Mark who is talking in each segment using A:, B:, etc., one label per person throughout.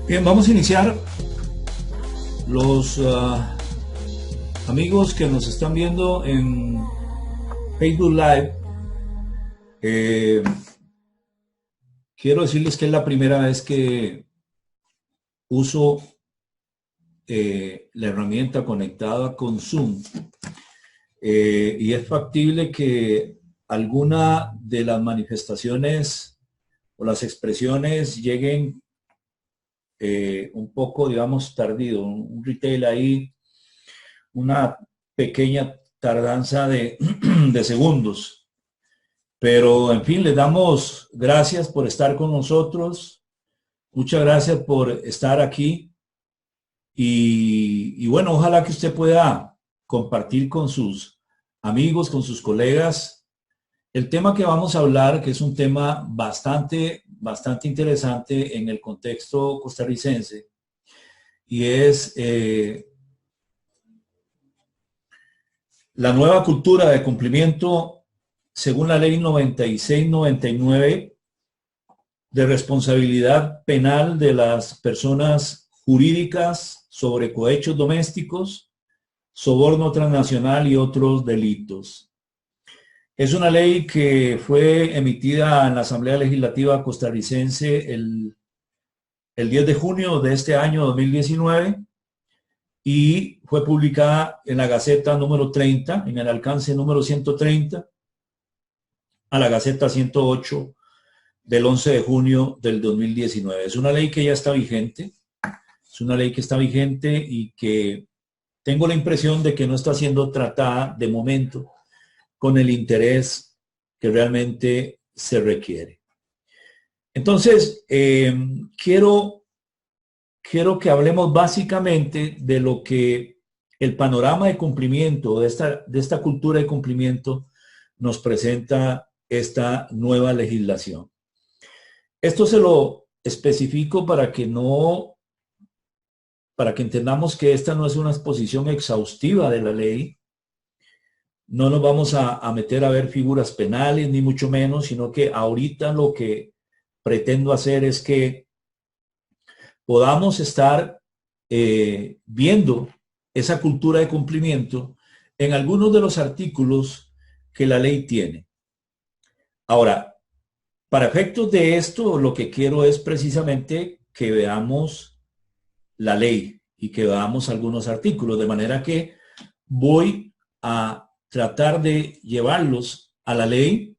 A: Bien, vamos a iniciar. Los amigos que nos están viendo en Facebook Live, quiero decirles que es la primera vez que uso la herramienta conectada con Zoom, y es factible que alguna de las manifestaciones o las expresiones lleguen un poco, digamos, tardío, un retail ahí, una pequeña tardanza de segundos. Pero, en fin, les damos gracias por estar con nosotros. Muchas gracias por estar aquí. Y bueno, ojalá que usted pueda compartir con sus amigos, con sus colegas, el tema que vamos a hablar, que es un tema bastante interesante en el contexto costarricense, y es la nueva cultura de cumplimiento según la ley 96-99 de responsabilidad penal de las personas jurídicas sobre cohechos domésticos, soborno transnacional y otros delitos. Es una ley que fue emitida en la Asamblea Legislativa costarricense el 10 de junio de este año 2019 y fue publicada en la Gaceta número 30, en el alcance número 130, a la Gaceta 108 del 11 de junio del 2019. Es una ley que ya está vigente, es una ley que está vigente y que tengo la impresión de que no está siendo tratada de momento con el interés que realmente se requiere. Entonces, quiero que hablemos básicamente de lo que el panorama de cumplimiento, de esta cultura de cumplimiento, nos presenta esta nueva legislación. Esto se lo especifico para que entendamos que esta no es una exposición exhaustiva de la ley. No nos vamos a meter a ver figuras penales, ni mucho menos, sino que ahorita lo que pretendo hacer es que podamos estar viendo esa cultura de cumplimiento en algunos de los artículos que la ley tiene. Ahora, para efectos de esto, lo que quiero es precisamente que veamos la ley y que veamos algunos artículos, de manera que voy a tratar de llevarlos a la ley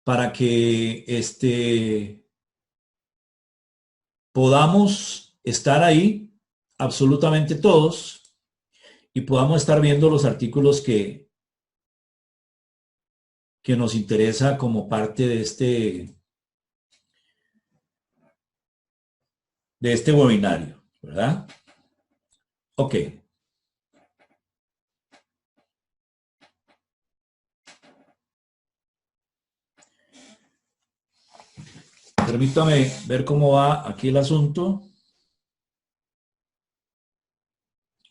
A: para que podamos estar ahí absolutamente todos y podamos estar viendo los artículos que nos interesa como parte de este webinario, ¿verdad? Ok. Permítame ver cómo va aquí el asunto.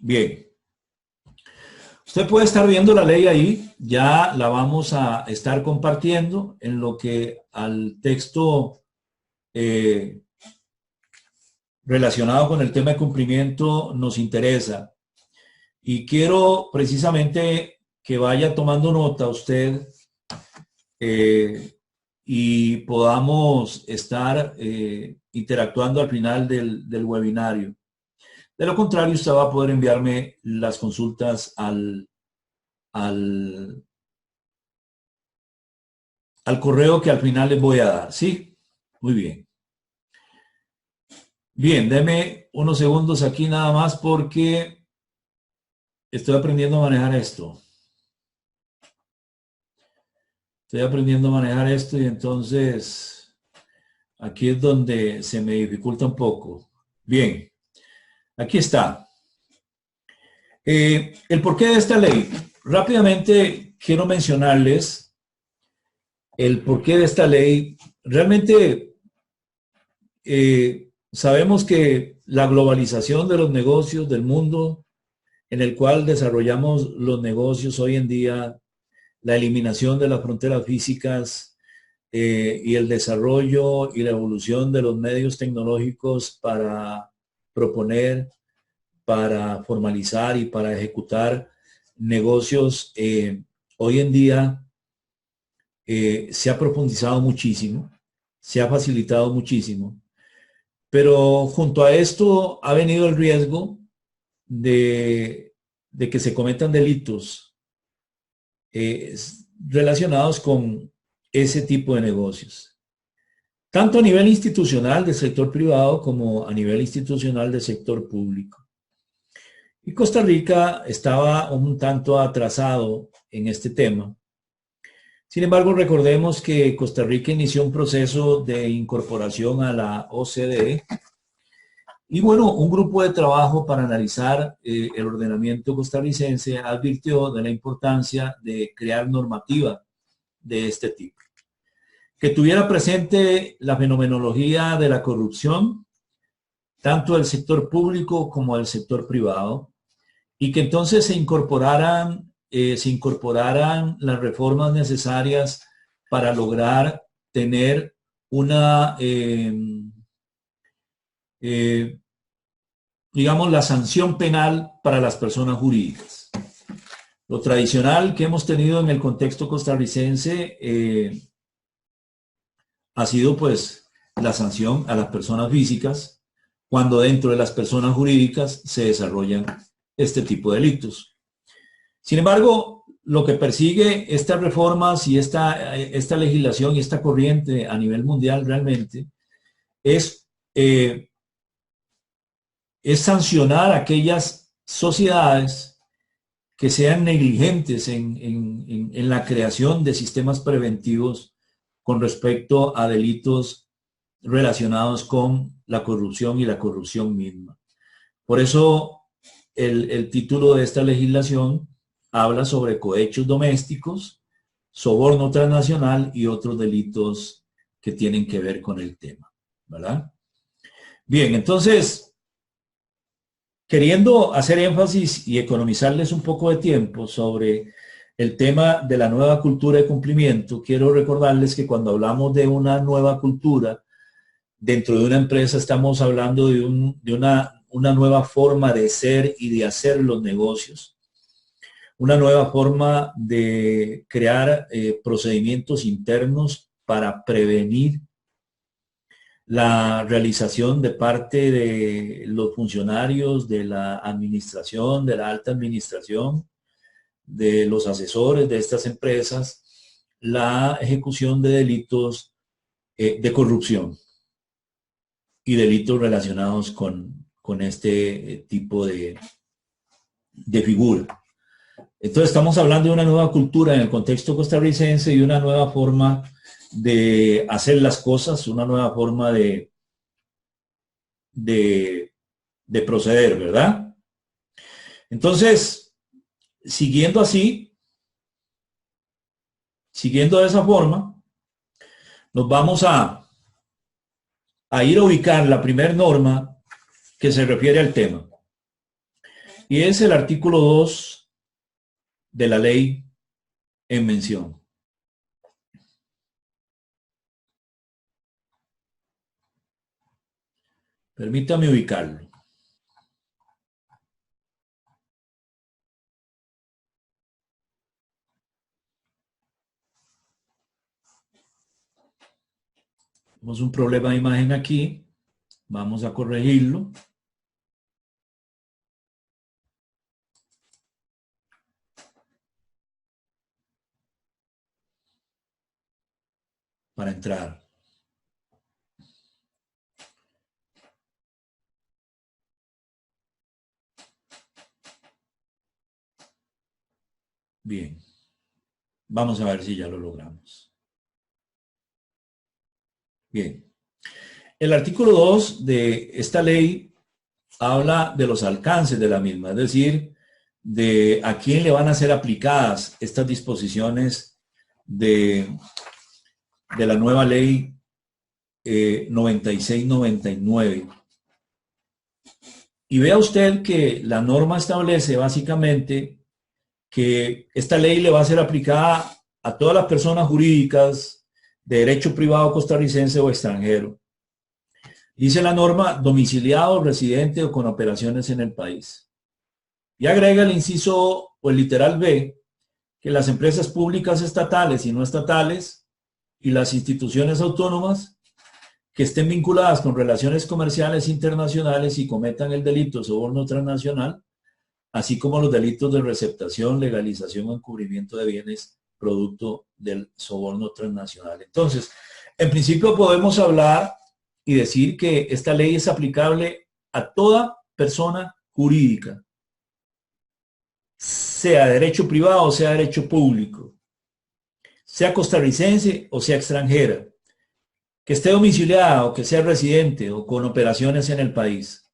A: Bien. Usted puede estar viendo la ley ahí, ya la vamos a estar compartiendo en lo que al texto relacionado con el tema de cumplimiento nos interesa. Y quiero precisamente que vaya tomando nota usted y podamos estar interactuando al final del webinario. De lo contrario, usted va a poder enviarme las consultas al correo que al final les voy a dar. ¿Sí? Muy bien. Bien, deme unos segundos aquí nada más porque estoy aprendiendo a manejar esto. Estoy aprendiendo a manejar esto y entonces aquí es donde se me dificulta un poco. Bien, aquí está. El porqué de esta ley. Rápidamente quiero mencionarles el porqué de esta ley. Realmente sabemos que la globalización de los negocios del mundo en el cual desarrollamos los negocios hoy en día, la eliminación de las fronteras físicas, y el desarrollo y la evolución de los medios tecnológicos para proponer, para formalizar y para ejecutar negocios, hoy en día se ha profundizado muchísimo, se ha facilitado muchísimo, pero junto a esto ha venido el riesgo de que se cometan delitos relacionados con ese tipo de negocios, tanto a nivel institucional del sector privado como a nivel institucional del sector público. Y Costa Rica estaba un tanto atrasado en este tema. Sin embargo, recordemos que Costa Rica inició un proceso de incorporación a la OCDE y bueno, un grupo de trabajo para analizar el ordenamiento costarricense advirtió de la importancia de crear normativa de este tipo, que tuviera presente la fenomenología de la corrupción, tanto del sector público como del sector privado, y que entonces se incorporaran las reformas necesarias para lograr tener una, digamos, la sanción penal para las personas jurídicas. Lo tradicional que hemos tenido en el contexto costarricense ha sido pues la sanción a las personas físicas cuando dentro de las personas jurídicas se desarrollan este tipo de delitos. Sin embargo, lo que persigue estas reformas y esta legislación y esta corriente a nivel mundial realmente es sancionar a aquellas sociedades que sean negligentes en la creación de sistemas preventivos con respecto a delitos relacionados con la corrupción y la corrupción misma. Por eso el título de esta legislación habla sobre cohechos domésticos, soborno transnacional y otros delitos que tienen que ver con el tema, ¿verdad? Bien, entonces, queriendo hacer énfasis y economizarles un poco de tiempo sobre el tema de la nueva cultura de cumplimiento, quiero recordarles que cuando hablamos de una nueva cultura dentro de una empresa, estamos hablando de una nueva forma de ser y de hacer los negocios, una nueva forma de crear procedimientos internos para prevenir la realización de parte de los funcionarios de la administración, de la alta administración, de los asesores de estas empresas, la ejecución de delitos de corrupción y delitos relacionados con este tipo de figura. Entonces estamos hablando de una nueva cultura en el contexto costarricense y una nueva forma de hacer las cosas, una nueva forma de proceder, ¿verdad? Entonces, siguiendo de esa forma, nos vamos a ir a ubicar la primera norma que se refiere al tema. Y es el artículo 2 de la ley en mención. Permítame ubicarlo. Tenemos un problema de imagen aquí. Vamos a corregirlo. Para entrar. Bien. Vamos a ver si ya lo logramos. Bien. El artículo 2 de esta ley habla de los alcances de la misma, es decir, de a quién le van a ser aplicadas estas disposiciones de la nueva ley 96-99. Y vea usted que la norma establece básicamente que esta ley le va a ser aplicada a todas las personas jurídicas de derecho privado costarricense o extranjero. Dice la norma, domiciliado, residente o con operaciones en el país. Y agrega el inciso o el literal B, que las empresas públicas estatales y no estatales y las instituciones autónomas que estén vinculadas con relaciones comerciales internacionales y cometan el delito de soborno transnacional, así como los delitos de receptación, legalización o encubrimiento de bienes producto del soborno transnacional. Entonces, en principio podemos hablar y decir que esta ley es aplicable a toda persona jurídica, sea derecho privado o sea derecho público, sea costarricense o sea extranjera, que esté domiciliada o que sea residente o con operaciones en el país.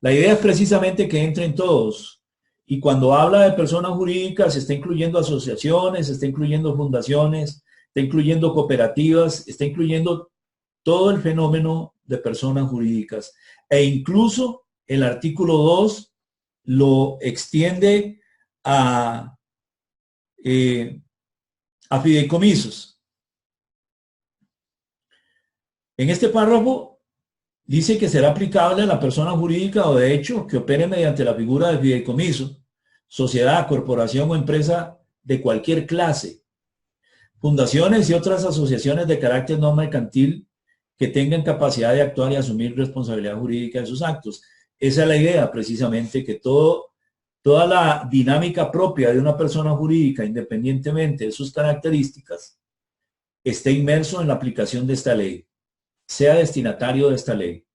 A: La idea es precisamente que entren todos. Y cuando habla de personas jurídicas, se está incluyendo asociaciones, se está incluyendo fundaciones, está incluyendo cooperativas, está incluyendo todo el fenómeno de personas jurídicas. E incluso el artículo 2 lo extiende a fideicomisos. En este párrafo dice que será aplicable a la persona jurídica o de hecho que opere mediante la figura de fideicomiso, sociedad, corporación o empresa de cualquier clase, fundaciones y otras asociaciones de carácter no mercantil que tengan capacidad de actuar y asumir responsabilidad jurídica de sus actos. Esa es la idea, precisamente, que toda la dinámica propia de una persona jurídica, independientemente de sus características, esté inmerso en la aplicación de esta ley, sea destinatario de esta ley.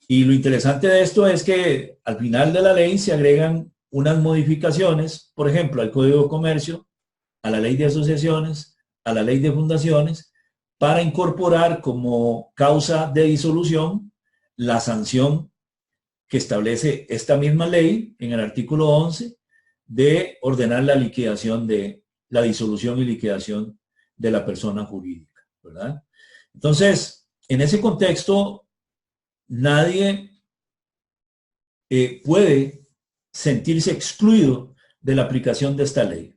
A: Y lo interesante de esto es que al final de la ley se agregan unas modificaciones, por ejemplo, al Código de Comercio, a la Ley de Asociaciones, a la Ley de Fundaciones, para incorporar como causa de disolución la sanción que establece esta misma ley en el artículo 11 de ordenar la liquidación de la disolución y liquidación de la persona jurídica, ¿verdad? Entonces, en ese contexto, nadie puede sentirse excluido de la aplicación de esta ley.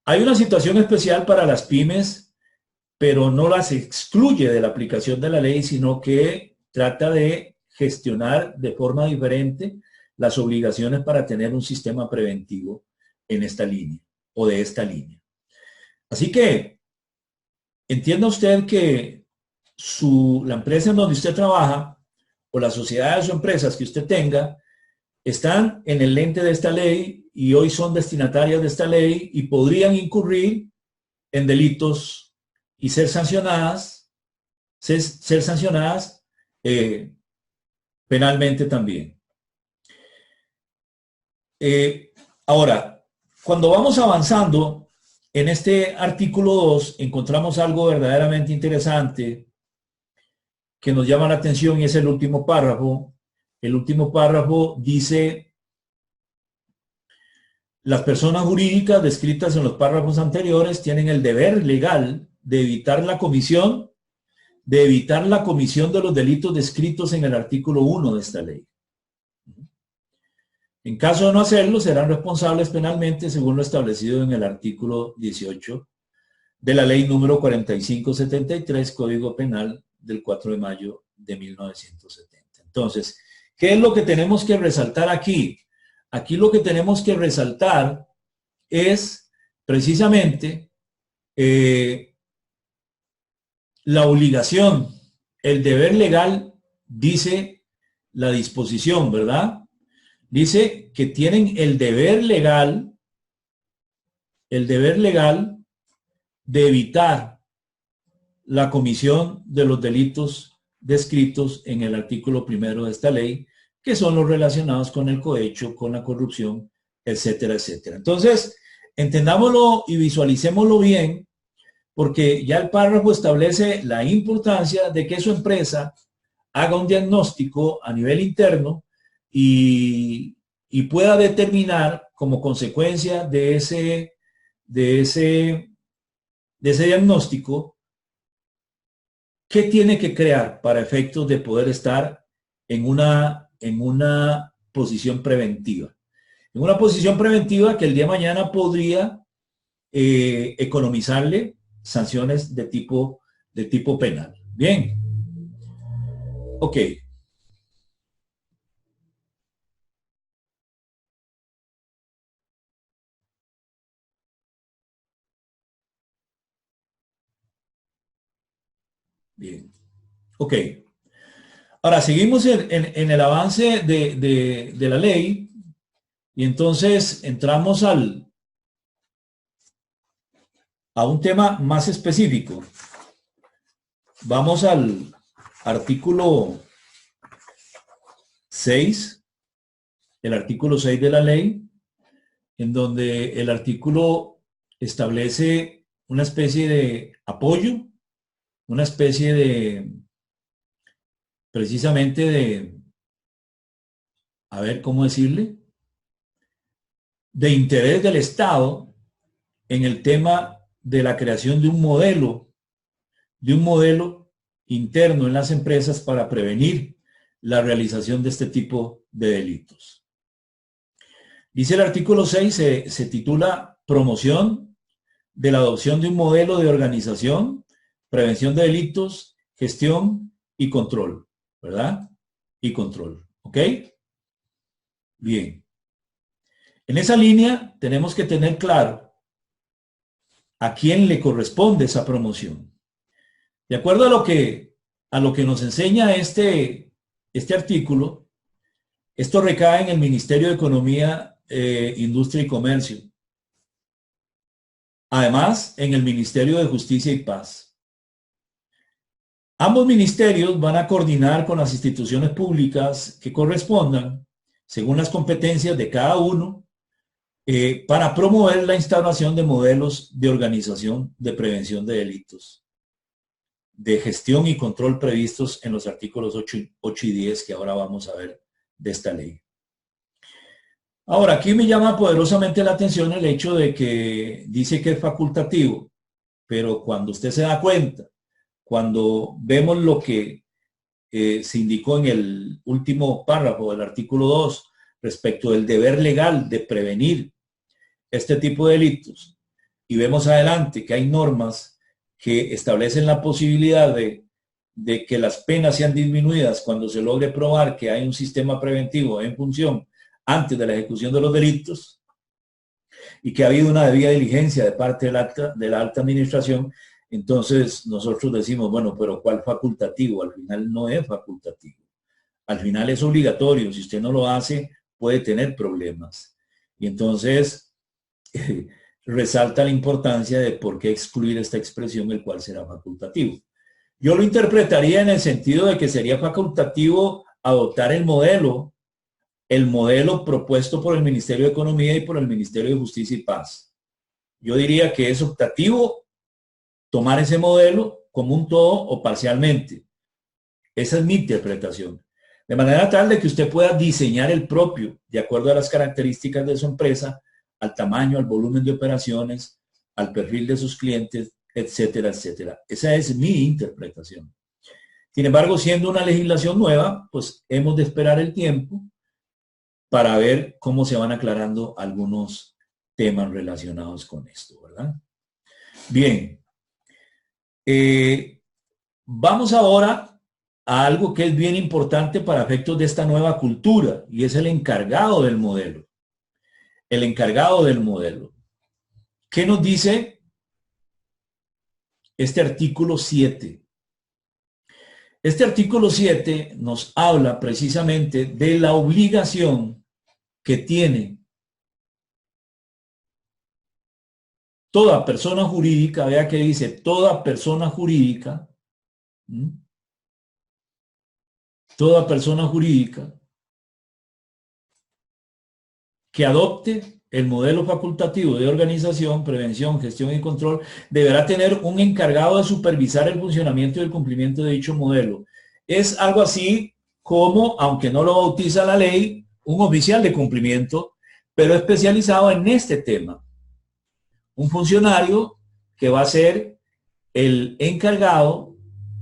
A: Hay una situación especial para las pymes, pero no las excluye de la aplicación de la ley, sino que trata de gestionar de forma diferente las obligaciones para tener un sistema preventivo en esta línea o de esta línea. Así que entienda usted que la empresa en donde usted trabaja o las sociedades o empresas que usted tenga están en el lente de esta ley y hoy son destinatarias de esta ley y podrían incurrir en delitos y ser sancionadas penalmente también. Ahora, cuando vamos avanzando en este artículo 2, encontramos algo verdaderamente interesante que nos llama la atención y es el último párrafo. El último párrafo dice: las personas jurídicas descritas en los párrafos anteriores tienen el deber legal de evitar la comisión de los delitos descritos en el artículo 1 de esta ley. En caso de no hacerlo, serán responsables penalmente según lo establecido en el artículo 18 de la ley número 4573, Código Penal del 4 de mayo de 1970. Entonces, ¿qué es lo que tenemos que resaltar aquí? Aquí lo que tenemos que resaltar es precisamente la obligación, el deber legal, dice la disposición, ¿verdad? Dice que tienen el deber legal de evitar la comisión de los delitos descritos en el artículo 1 de esta ley, que son los relacionados con el cohecho, con la corrupción, etcétera, etcétera. Entonces, entendámoslo y visualicémoslo bien, porque ya el párrafo establece la importancia de que su empresa haga un diagnóstico a nivel interno y pueda determinar como consecuencia de ese diagnóstico qué tiene que crear para efectos de poder estar en una posición preventiva. En una posición preventiva que el día de mañana podría economizarle sanciones de tipo de tipo penal. Bien. Ok. Bien. Ok. Ahora, seguimos en el avance de la ley y entonces entramos a un tema más específico. Vamos al artículo 6, el artículo 6 de la ley, en donde el artículo establece una especie de apoyo, una especie de, precisamente de, a ver cómo decirle, de interés del Estado en el tema de la creación de un modelo interno en las empresas para prevenir la realización de este tipo de delitos. Dice el artículo 6, se titula Promoción de la adopción de un modelo de organización, prevención de delitos, gestión y control, ¿verdad? Y control, ¿ok? Bien. En esa línea tenemos que tener claro a quién le corresponde esa promoción. De acuerdo a lo que nos enseña este artículo, esto recae en el Ministerio de Economía, Industria y Comercio. Además, en el Ministerio de Justicia y Paz. Ambos ministerios van a coordinar con las instituciones públicas que correspondan, según las competencias de cada uno, para promover la instauración de modelos de organización de prevención de delitos, de gestión y control previstos en los artículos 8 y 10 que ahora vamos a ver de esta ley. Ahora, aquí me llama poderosamente la atención el hecho de que dice que es facultativo, pero cuando usted se da cuenta, cuando vemos lo que se indicó en el último párrafo del artículo 2 respecto del deber legal de prevenir este tipo de delitos, y vemos adelante que hay normas que establecen la posibilidad de que las penas sean disminuidas cuando se logre probar que hay un sistema preventivo en función antes de la ejecución de los delitos y que ha habido una debida diligencia de parte de la alta administración, entonces nosotros decimos, bueno, pero ¿cuál facultativo? Al final no es facultativo. Al final es obligatorio. Si usted no lo hace, puede tener problemas. Y entonces resalta la importancia de por qué excluir esta expresión, el cual será facultativo. Yo lo interpretaría en el sentido de que sería facultativo adoptar el modelo propuesto por el Ministerio de Economía y por el Ministerio de Justicia y Paz. Yo diría que es optativo tomar ese modelo como un todo o parcialmente. Esa es mi interpretación. De manera tal de que usted pueda diseñar el propio, de acuerdo a las características de su empresa, al tamaño, al volumen de operaciones, al perfil de sus clientes, etcétera, etcétera. Esa es mi interpretación. Sin embargo, siendo una legislación nueva, pues hemos de esperar el tiempo para ver cómo se van aclarando algunos temas relacionados con esto, ¿verdad? Bien. Vamos ahora a algo que es bien importante para efectos de esta nueva cultura, y es el encargado del modelo. El encargado del modelo. ¿Qué nos dice este artículo 7? Este artículo 7 nos habla precisamente de la obligación que tiene toda persona jurídica, vea que dice toda persona jurídica, toda persona jurídica que adopte el modelo facultativo de organización, prevención, gestión y control, deberá tener un encargado de supervisar el funcionamiento y el cumplimiento de dicho modelo. Es algo así como, aunque no lo bautiza la ley, un oficial de cumplimiento, pero especializado en este tema. Un funcionario que va a ser el encargado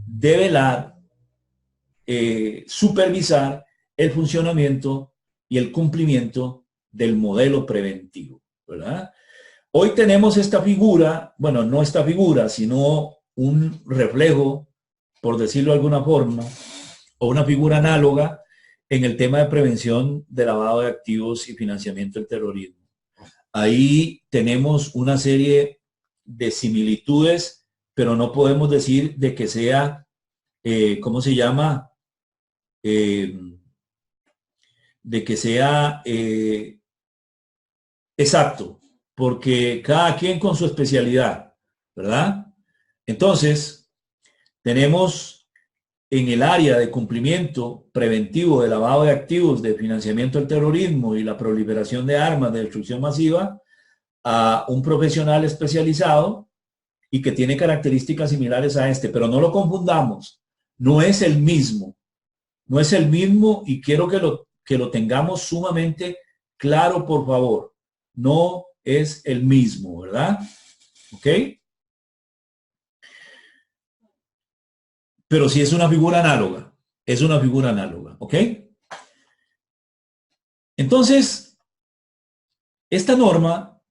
A: de velar, supervisar el funcionamiento y el cumplimiento del modelo preventivo, ¿verdad? Hoy tenemos esta figura, bueno, no esta figura, sino un reflejo, por decirlo de alguna forma, o una figura análoga en el tema de prevención de lavado de activos y financiamiento del terrorismo. Ahí tenemos una serie de similitudes, pero no podemos decir de que sea, ¿cómo se llama? De que sea exacto, porque cada quien con su especialidad, ¿verdad? Entonces, tenemos en el área de cumplimiento preventivo de lavado de activos, de financiamiento del terrorismo y la proliferación de armas de destrucción masiva a un profesional especializado y que tiene características similares a este, pero no lo confundamos, no es el mismo, no es el mismo y quiero que lo tengamos sumamente claro, por favor, no es el mismo, ¿verdad? ¿Ok? Pero sí es una figura análoga, es una figura análoga, ¿ok? Entonces, esta norma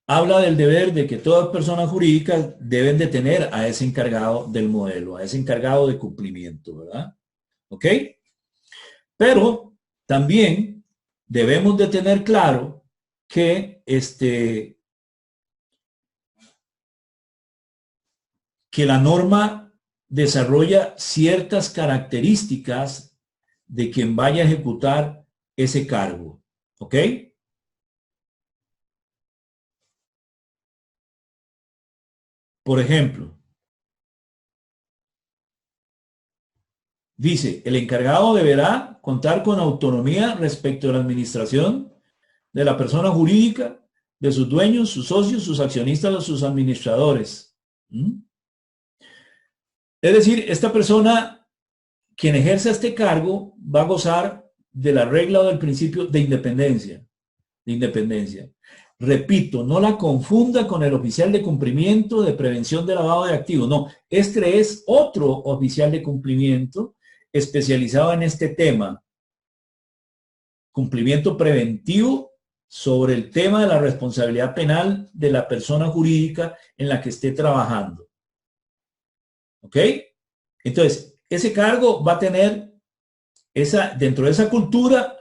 A: habla del deber de que todas personas jurídicas deben de tener a ese encargado del modelo, a ese encargado de cumplimiento, ¿verdad? ¿Ok? Pero también debemos de tener claro que, que la norma desarrolla ciertas características de quien vaya a ejecutar ese cargo. ¿Ok? Por ejemplo, dice, el encargado deberá contar con autonomía respecto a la administración de la persona jurídica, de sus dueños, sus socios, sus accionistas o sus administradores. ¿Mm? Es decir, esta persona, quien ejerza este cargo, va a gozar de la regla o del principio de independencia. De independencia. Repito, no la confunda con el oficial de cumplimiento de prevención de lavado de activos. No, este es otro oficial de cumplimiento especializado en este tema. Cumplimiento preventivo sobre el tema de la responsabilidad penal de la persona jurídica en la que esté trabajando. ¿Ok? Entonces, ese cargo va a tener dentro de esa cultura,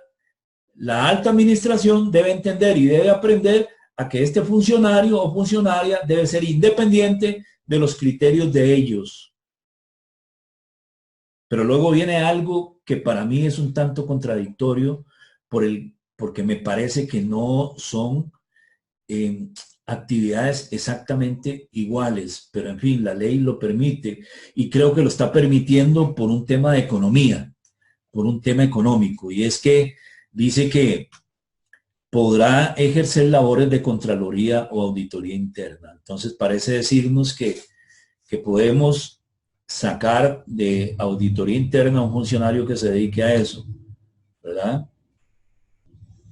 A: la alta administración debe entender y debe aprender a que este funcionario o funcionaria debe ser independiente de los criterios de ellos. Pero luego viene algo que para mí es un tanto contradictorio porque me parece que no son actividades exactamente iguales, pero en fin, la ley lo permite y creo que lo está permitiendo por un tema de economía, por un tema económico, y es que dice que podrá ejercer labores de contraloría o auditoría interna. Entonces parece decirnos que podemos sacar de auditoría interna a un funcionario que se dedique a eso, ¿verdad?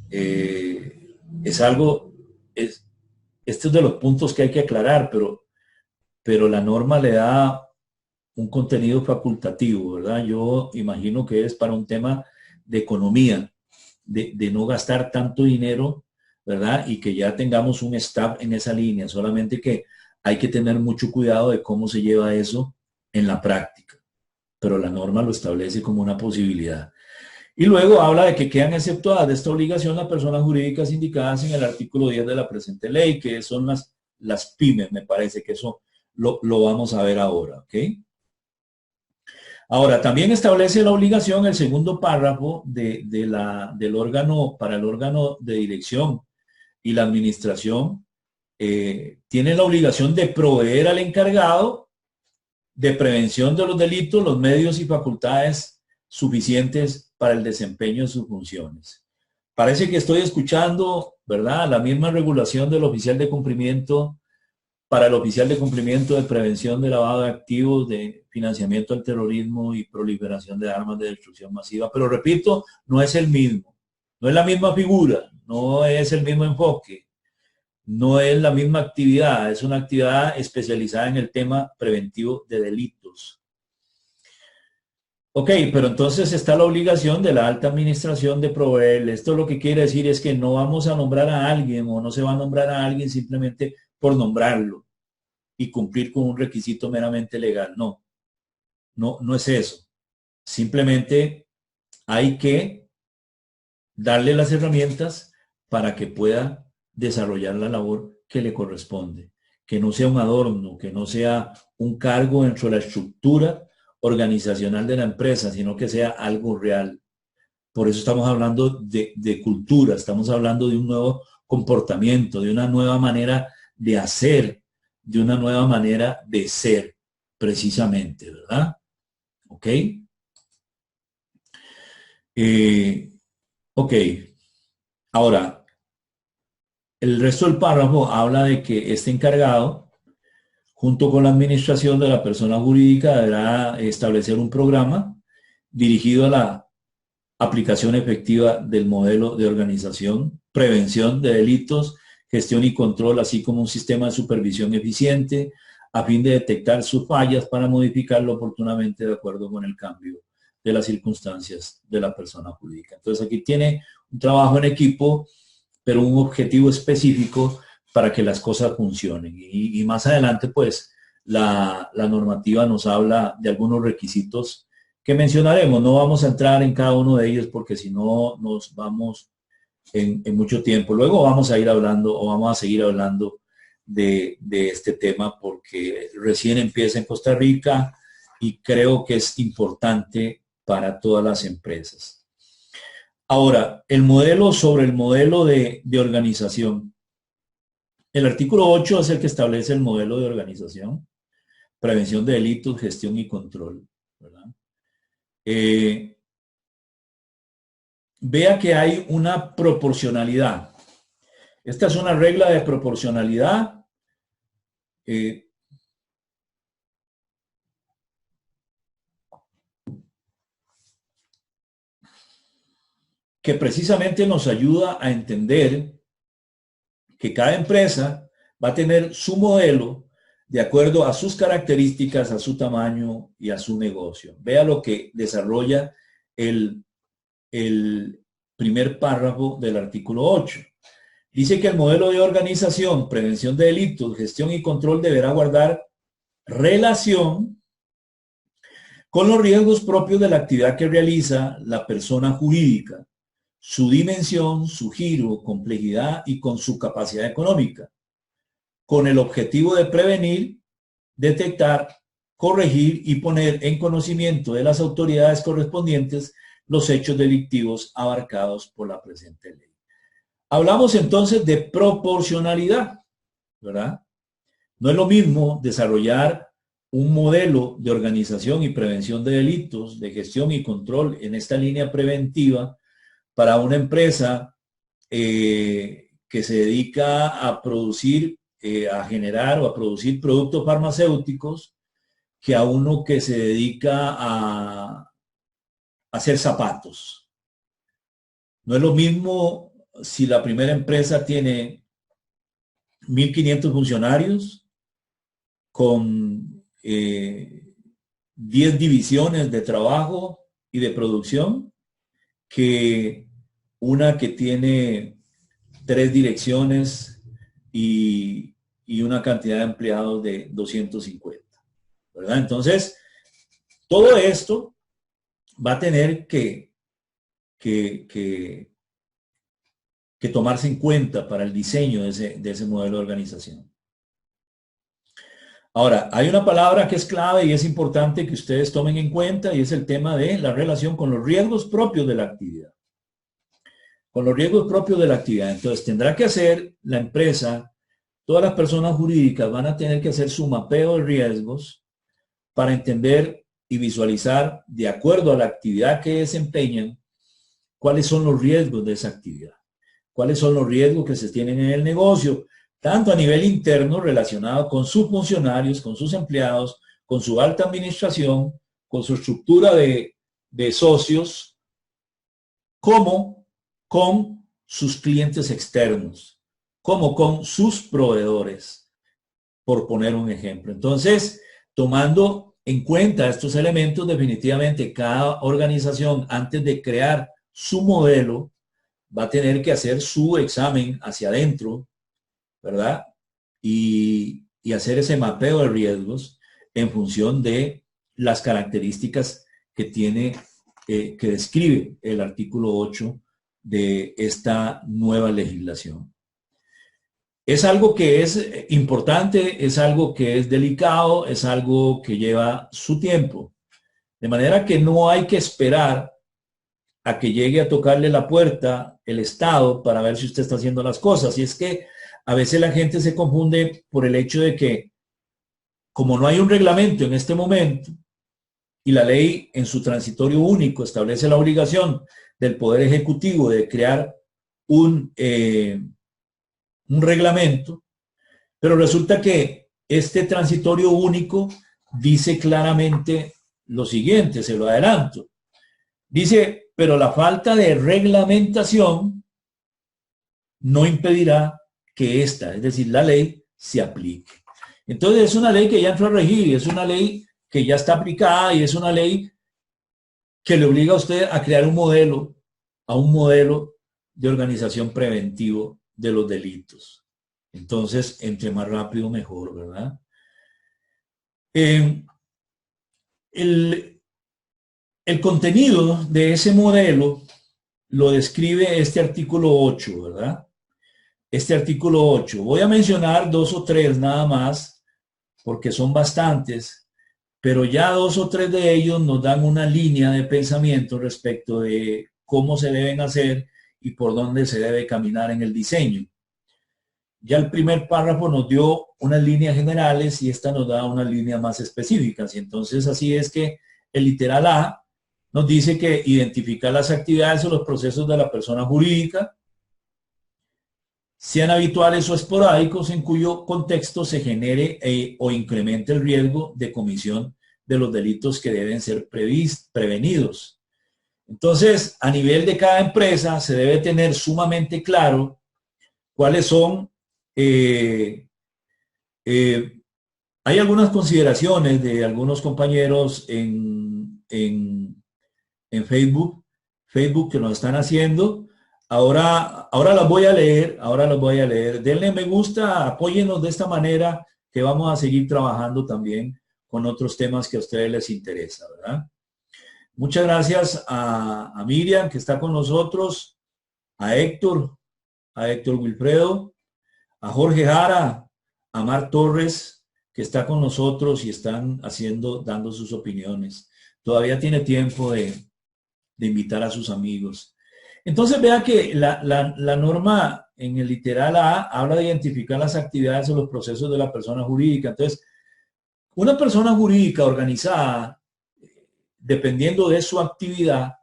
A: Es algo, este es de los puntos que hay que aclarar, pero la norma le da un contenido facultativo, ¿verdad? Yo imagino que es para un tema de economía, de no gastar tanto dinero, ¿verdad? Y que ya tengamos un staff en esa línea, solamente que hay que tener mucho cuidado de cómo se lleva eso en la práctica, pero la norma lo establece como una posibilidad. Y luego habla de que quedan exceptuadas de esta obligación las personas jurídicas indicadas en el artículo 10 de la presente ley, que son las pymes, me parece que eso lo vamos a ver ahora, ¿ok? Ahora, también establece la obligación, el segundo párrafo del órgano, para el órgano de dirección y la administración, tiene la obligación de proveer al encargado de prevención de los delitos los medios y facultades suficientes para el desempeño de sus funciones. Parece que estoy escuchando, ¿verdad?, la misma regulación del oficial de cumplimiento para el oficial de cumplimiento de prevención de lavado de activos, de financiamiento al terrorismo y proliferación de armas de destrucción masiva. Pero repito, no es el mismo, no es la misma figura, no es el mismo enfoque, no es la misma actividad, es una actividad especializada en el tema preventivo de delitos. Ok, pero entonces está la obligación de la alta administración de proveerle. Esto lo que quiere decir es que no vamos a nombrar a alguien o no se va a nombrar a alguien simplemente por nombrarlo. y cumplir con un requisito meramente legal. No, no es eso. Simplemente hay que darle las herramientas para que pueda desarrollar la labor que le corresponde, que no sea un adorno, que no sea un cargo dentro de la estructura organizacional de la empresa, sino que sea algo real. Por eso estamos hablando de cultura, estamos hablando de un nuevo comportamiento, de una nueva manera de hacer, de una nueva manera de ser, precisamente, ¿verdad? ¿Ok? Ok. Ahora, el resto del párrafo habla de que este encargado, junto con la administración de la persona jurídica, deberá establecer un programa dirigido a la aplicación efectiva del modelo de organización, prevención de delitos, gestión y control, así como un sistema de supervisión eficiente, a fin de detectar sus fallas para modificarlo oportunamente de acuerdo con el cambio de las circunstancias de la persona jurídica. Entonces aquí tiene un trabajo en equipo, pero un objetivo específico para que las cosas funcionen. Y más adelante, pues, la normativa nos habla de algunos requisitos que mencionaremos. No vamos a entrar en cada uno de ellos porque si no nos vamos en mucho tiempo. Luego vamos a ir hablando o vamos a seguir hablando de este tema porque recién empieza en Costa Rica y creo que es importante para todas las empresas. Ahora, el modelo sobre el modelo de organización. El artículo 8 es el que establece el modelo de organización, prevención de delitos, gestión y control, ¿verdad? Vea que hay una proporcionalidad. Esta es una regla de proporcionalidad que precisamente nos ayuda a entender que cada empresa va a tener su modelo de acuerdo a sus características, a su tamaño y a su negocio. Vea lo que desarrolla el primer párrafo del artículo 8. Dice que el modelo de organización, prevención de delitos, gestión y control deberá guardar relación con los riesgos propios de la actividad que realiza la persona jurídica, su dimensión, su giro, complejidad y con su capacidad económica, con el objetivo de prevenir, detectar, corregir y poner en conocimiento de las autoridades correspondientes los hechos delictivos abarcados por la presente ley. Hablamos entonces de proporcionalidad, ¿verdad? No es lo mismo desarrollar un modelo de organización y prevención de delitos, de gestión y control en esta línea preventiva para una empresa que se dedica a producir, a generar o a producir productos farmacéuticos, que a uno que se dedica a hacer zapatos. No es lo mismo si la primera empresa tiene 1.500 funcionarios con 10 divisiones de trabajo y de producción que una que tiene 3 direcciones y una cantidad de empleados de 250, ¿verdad? Entonces, todo esto va a tener que tomarse en cuenta para el diseño de ese modelo de organización. Ahora, hay una palabra que es clave y es importante que ustedes tomen en cuenta y es el tema de la relación con los riesgos propios de la actividad. Con los riesgos propios de la actividad. Entonces, tendrá que hacer la empresa, todas las personas jurídicas van a tener que hacer su mapeo de riesgos para entender y visualizar, de acuerdo a la actividad que desempeñan, cuáles son los riesgos de esa actividad. Cuáles son los riesgos que se tienen en el negocio, tanto a nivel interno relacionado con sus funcionarios, con sus empleados, con su alta administración, con su estructura de socios, como con sus clientes externos, como con sus proveedores, por poner un ejemplo. Entonces, tomando en cuenta estos elementos, definitivamente cada organización, antes de crear su modelo, va a tener que hacer su examen hacia adentro, ¿verdad? Y y hacer ese mapeo de riesgos en función de las características que tiene, que describe el artículo 8 de esta nueva legislación. Es algo que es importante, es algo que es delicado, es algo que lleva su tiempo. De manera que no hay que esperar a que llegue a tocarle la puerta el Estado para ver si usted está haciendo las cosas. Y es que a veces la gente se confunde por el hecho de que, como no hay un reglamento en este momento, y la ley en su transitorio único establece la obligación del Poder Ejecutivo de crear un reglamento, pero resulta que este transitorio único dice claramente lo siguiente, se lo adelanto. Dice, pero la falta de reglamentación no impedirá que esta, es decir, la ley, se aplique. Entonces es una ley que ya entró a regir, es una ley que ya está aplicada y es una ley que le obliga a usted a crear un modelo de organización preventivo de los delitos. Entonces, entre más rápido, mejor, ¿verdad? El contenido de ese modelo lo describe este artículo 8, ¿verdad? Este artículo 8. Voy a mencionar 2 o 3 nada más, porque son bastantes, pero ya 2 o 3 de ellos nos dan una línea de pensamiento respecto de cómo se deben hacer y por dónde se debe caminar en el diseño. Ya el primer párrafo nos dio unas líneas generales y esta nos da unas líneas más específicas. Y entonces así es que el literal A nos dice que identificar las actividades o los procesos de la persona jurídica, sean habituales o esporádicos, en cuyo contexto se genere o incremente el riesgo de comisión de los delitos que deben ser prevenidos. Entonces, a nivel de cada empresa se debe tener sumamente claro cuáles son. Hay algunas consideraciones de algunos compañeros en Facebook que nos están haciendo. Ahora las voy a leer, Denle me gusta, apóyennos de esta manera que vamos a seguir trabajando también con otros temas que a ustedes les interesa, ¿verdad? Muchas gracias a Miriam, que está con nosotros, a Héctor Wilfredo, a Jorge Jara, a Mar Torres, que está con nosotros y están dando sus opiniones. Todavía tiene tiempo de invitar a sus amigos. Entonces vea que la norma en el literal A habla de identificar las actividades o los procesos de la persona jurídica. Entonces, una persona jurídica organizada, dependiendo de su actividad,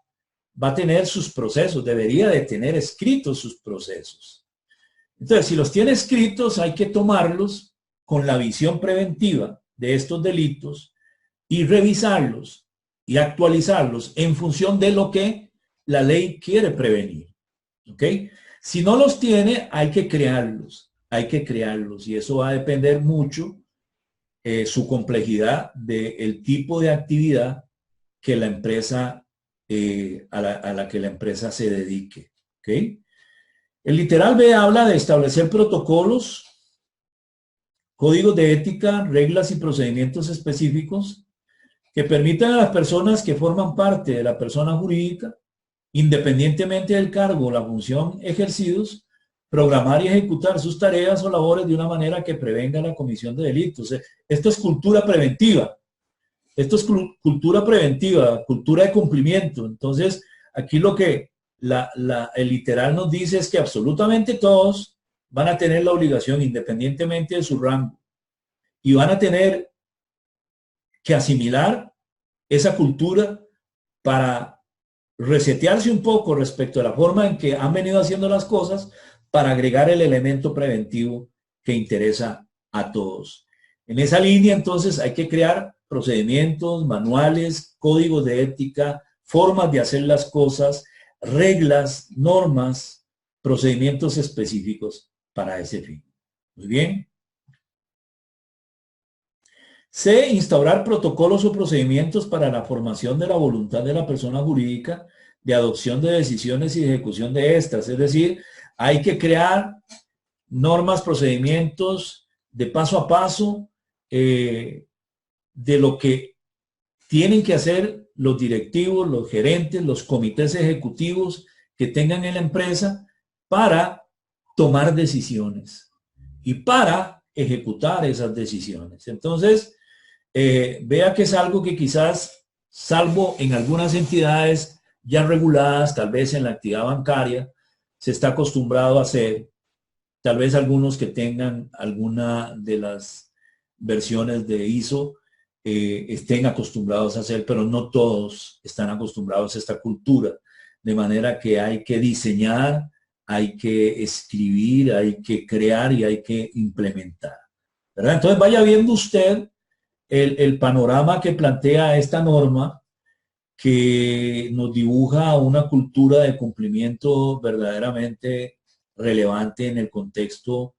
A: va a tener sus procesos, debería de tener escritos sus procesos. Entonces, si los tiene escritos, hay que tomarlos con la visión preventiva de estos delitos y revisarlos y actualizarlos en función de lo que la ley quiere prevenir. ¿Ok? Si no los tiene, hay que crearlos. Y eso va a depender mucho su complejidad del tipo de actividad que la empresa, a la que la empresa se dedique. ¿Ok? El literal B habla de establecer protocolos, códigos de ética, reglas y procedimientos específicos que permitan a las personas que forman parte de la persona jurídica, independientemente del cargo o la función ejercidos, programar y ejecutar sus tareas o labores de una manera que prevenga la comisión de delitos. Esto es cultura preventiva. Cultura de cumplimiento. Entonces, aquí lo que el literal nos dice es que absolutamente todos van a tener la obligación, independientemente de su rango, y van a tener que asimilar esa cultura para resetearse un poco respecto a la forma en que han venido haciendo las cosas, para agregar el elemento preventivo que interesa a todos. En esa línea, entonces, hay que crear procedimientos, manuales, códigos de ética, formas de hacer las cosas, reglas, normas, procedimientos específicos para ese fin. Muy bien. C, instaurar protocolos o procedimientos para la formación de la voluntad de la persona jurídica, de adopción de decisiones y de ejecución de estas. Es decir, hay que crear normas, procedimientos, de paso a paso de lo que tienen que hacer los directivos, los gerentes, los comités ejecutivos que tengan en la empresa para tomar decisiones y para ejecutar esas decisiones. Entonces, vea que es algo que quizás, salvo en algunas entidades ya reguladas, tal vez en la actividad bancaria, se está acostumbrado a hacer. Tal vez algunos que tengan alguna de las versiones de ISO estén acostumbrados a hacer, pero no todos están acostumbrados a esta cultura. De manera que hay que diseñar, hay que escribir, hay que crear y hay que implementar, ¿verdad? Entonces vaya viendo usted el panorama que plantea esta norma, que nos dibuja una cultura de cumplimiento verdaderamente relevante en el contexto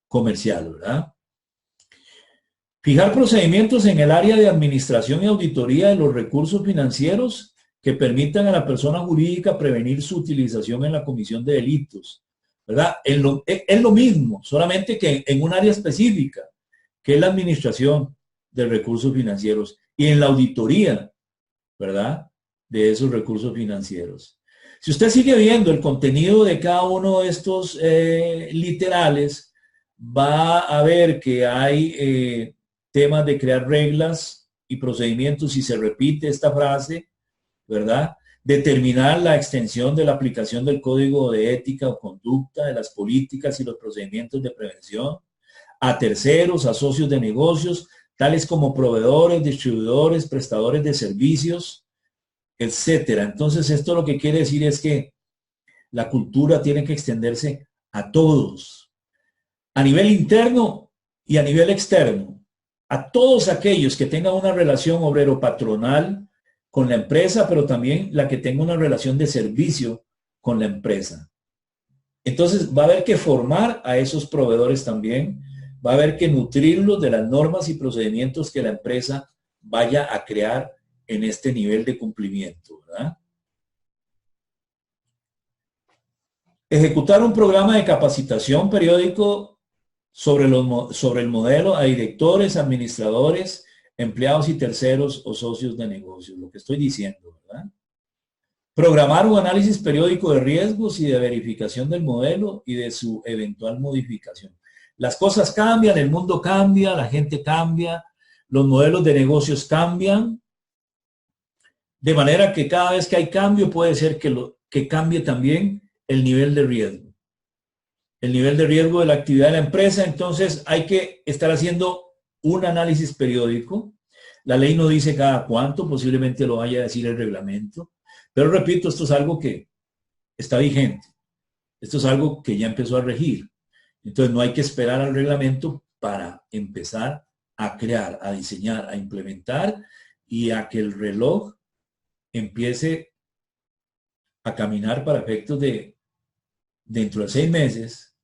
A: comercial, ¿verdad? Fijar procedimientos en el área de administración y auditoría de los recursos financieros que permitan a la persona jurídica prevenir su utilización en la comisión de delitos, ¿verdad? Es lo mismo, solamente que en un área específica, que es la administración de recursos financieros y en la auditoría, ¿verdad? De esos recursos financieros. Si usted sigue viendo el contenido de cada uno de estos literales, va a ver que hay temas de crear reglas y procedimientos, si se repite esta frase, ¿verdad? Determinar la extensión de la aplicación del código de ética o conducta, de las políticas y los procedimientos de prevención a terceros, a socios de negocios, tales como proveedores, distribuidores, prestadores de servicios, etcétera. Entonces, esto lo que quiere decir es que la cultura tiene que extenderse a todos, a nivel interno y a nivel externo, a todos aquellos que tengan una relación obrero-patronal con la empresa, pero también la que tenga una relación de servicio con la empresa. Entonces, va a haber que formar a esos proveedores también, va a haber que nutrirlos de las normas y procedimientos que la empresa vaya a crear en este nivel de cumplimiento, ¿verdad? Ejecutar un programa de capacitación periódico sobre el modelo a directores, administradores, empleados y terceros o socios de negocios, lo que estoy diciendo, ¿verdad? Programar un análisis periódico de riesgos y de verificación del modelo y de su eventual modificación. Las cosas cambian, el mundo cambia, la gente cambia, los modelos de negocios cambian, de manera que cada vez que hay cambio puede ser que cambie también el nivel de riesgo. El nivel de riesgo de la actividad de la empresa, entonces hay que estar haciendo un análisis periódico. La ley no dice cada cuánto, posiblemente lo vaya a decir el reglamento, pero repito, esto es algo que está vigente. Esto es algo que ya empezó a regir. Entonces no hay que esperar al reglamento para empezar a crear, a diseñar, a implementar y a que el reloj empiece a caminar para efectos de dentro de 6 meses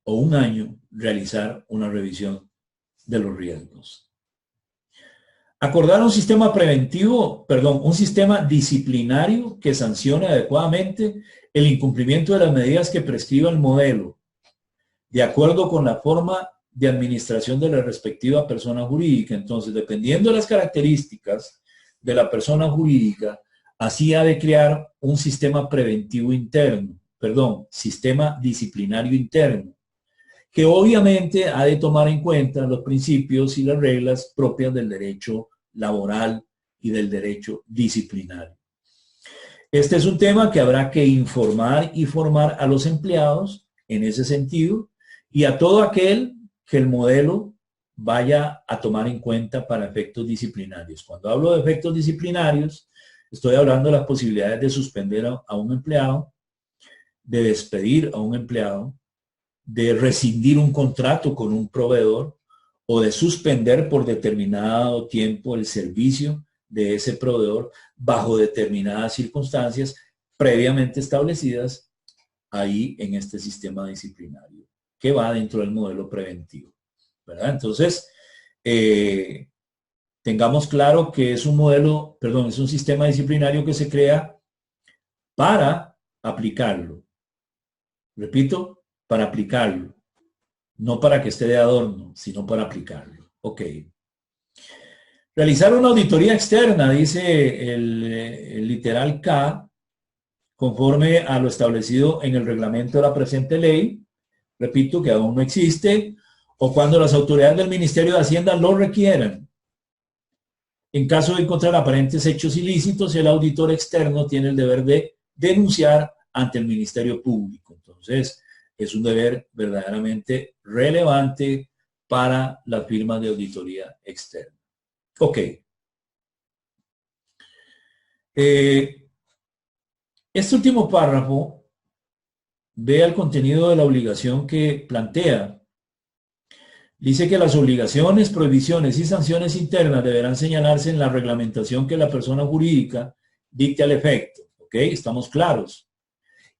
A: o un año realizar una revisión de los riesgos. Acordar un sistema un sistema disciplinario que sancione adecuadamente el incumplimiento de las medidas que prescriba el modelo, de acuerdo con la forma de administración de la respectiva persona jurídica. Entonces, dependiendo de las características de la persona jurídica, así ha de crear un sistema preventivo interno, sistema disciplinario interno, que obviamente ha de tomar en cuenta los principios y las reglas propias del derecho laboral y del derecho disciplinario. Este es un tema que habrá que informar y formar a los empleados en ese sentido y a todo aquel que el modelo vaya a tomar en cuenta para efectos disciplinarios. Cuando hablo de efectos disciplinarios, estoy hablando de las posibilidades de suspender a un empleado, de despedir a un empleado, de rescindir un contrato con un proveedor o de suspender por determinado tiempo el servicio de ese proveedor bajo determinadas circunstancias previamente establecidas ahí en este sistema disciplinario que va dentro del modelo preventivo, ¿verdad? Entonces, tengamos claro que es un sistema disciplinario que se crea para aplicarlo. Repito, para aplicarlo. no para que esté de adorno, sino para aplicarlo. Ok. Realizar una auditoría externa, dice el literal K, conforme a lo establecido en el reglamento de la presente ley, repito que aún no existe, o cuando las autoridades del Ministerio de Hacienda lo requieran. En caso de encontrar aparentes hechos ilícitos, el auditor externo tiene el deber de denunciar ante el Ministerio Público. Entonces, es un deber verdaderamente relevante para las firmas de auditoría externa. Ok. Este último párrafo ve el contenido de la obligación que plantea. Dice que las obligaciones, prohibiciones y sanciones internas deberán señalarse en la reglamentación que la persona jurídica dicte al efecto. ¿Ok? Estamos claros.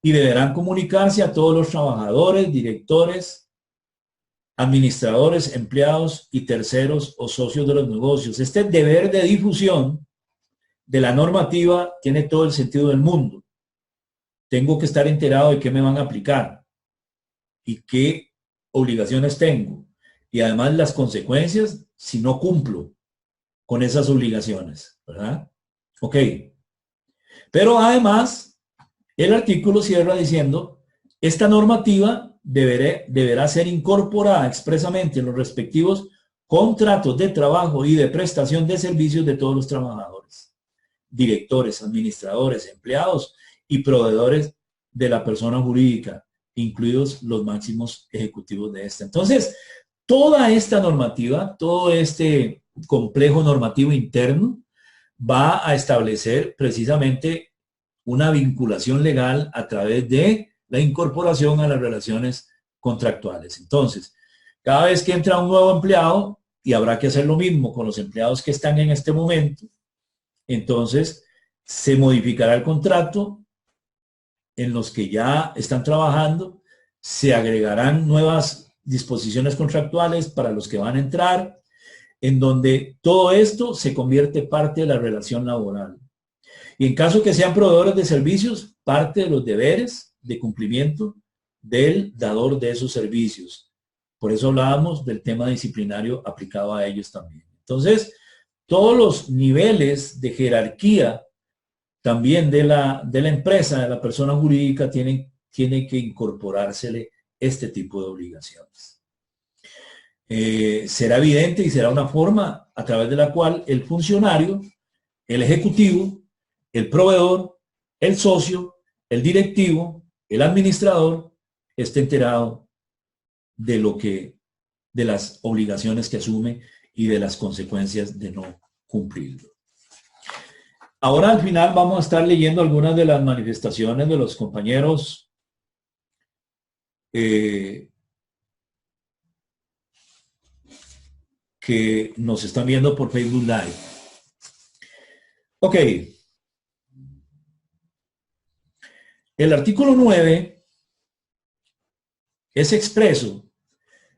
A: Y deberán comunicarse a todos los trabajadores, directores, administradores, empleados y terceros o socios de los negocios. Este deber de difusión de la normativa tiene todo el sentido del mundo. Tengo que estar enterado de qué me van a aplicar y qué obligaciones tengo. Y además las consecuencias si no cumplo con esas obligaciones, ¿verdad? Ok. Pero además, el artículo cierra diciendo, esta normativa deberá ser incorporada expresamente en los respectivos contratos de trabajo y de prestación de servicios de todos los trabajadores, directores, administradores, empleados y proveedores de la persona jurídica, incluidos los máximos ejecutivos de esta. Entonces, toda esta normativa, todo este complejo normativo interno va a establecer precisamente una vinculación legal a través de la incorporación a las relaciones contractuales. Entonces, cada vez que entra un nuevo empleado, y habrá que hacer lo mismo con los empleados que están en este momento, entonces se modificará el contrato en los que ya están trabajando, se agregarán nuevas disposiciones contractuales para los que van a entrar, en donde todo esto se convierte parte de la relación laboral. Y en caso que sean proveedores de servicios, parte de los deberes de cumplimiento del dador de esos servicios. Por eso hablábamos del tema disciplinario aplicado a ellos también. Entonces, todos los niveles de jerarquía también de la empresa, de la persona jurídica, tienen que incorporársele este tipo de obligaciones. Será evidente y será una forma a través de la cual el funcionario, el ejecutivo, el proveedor, el socio, el directivo, el administrador, esté enterado de las obligaciones que asume y de las consecuencias de no cumplirlo. Ahora al final vamos a estar leyendo algunas de las manifestaciones de los compañeros que nos están viendo por Facebook Live. Ok. El artículo 9 es expreso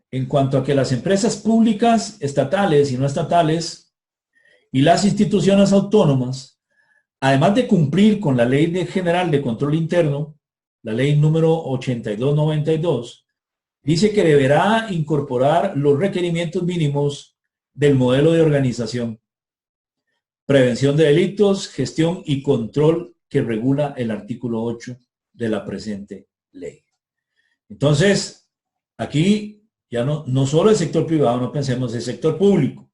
A: en cuanto a que las empresas públicas, estatales y no estatales, y las instituciones autónomas, además de cumplir con la Ley General de Control Interno, la ley número 8292, dice que deberá incorporar los requerimientos mínimos del modelo de organización, prevención de delitos, gestión y control que regula el artículo 8 de la presente ley. Entonces, aquí ya no solo el sector privado, no pensemos el sector público,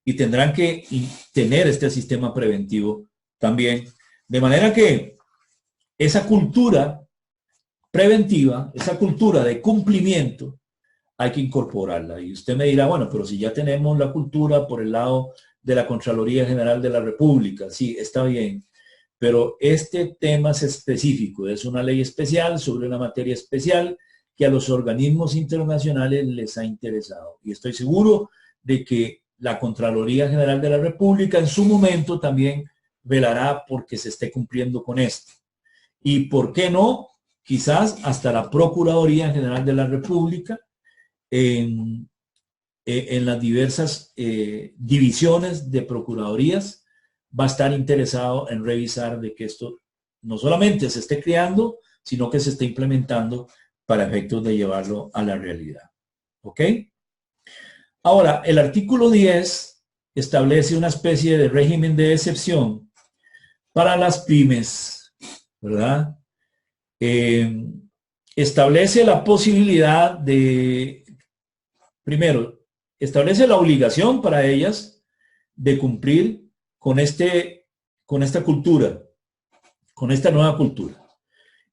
A: y tendrán que tener este sistema preventivo también, de manera que esa cultura preventiva, esa cultura de cumplimiento, hay que incorporarla. Y usted me dirá, bueno, pero si ya tenemos la cultura por el lado de la Contraloría General de la República, sí, está bien, pero este tema es específico, es una ley especial sobre una materia especial que a los organismos internacionales les ha interesado. Y estoy seguro de que la Contraloría General de la República en su momento también velará porque se esté cumpliendo con esto. Y por qué no, quizás hasta la Procuraduría General de la República en las diversas divisiones de procuradurías va a estar interesado en revisar de que esto no solamente se esté creando, sino que se esté implementando para efectos de llevarlo a la realidad. ¿Ok? Ahora, el artículo 10 establece una especie de régimen de excepción para las pymes, ¿verdad? Establece la posibilidad de, primero, establece la obligación para ellas de cumplir con esta cultura, con esta nueva cultura,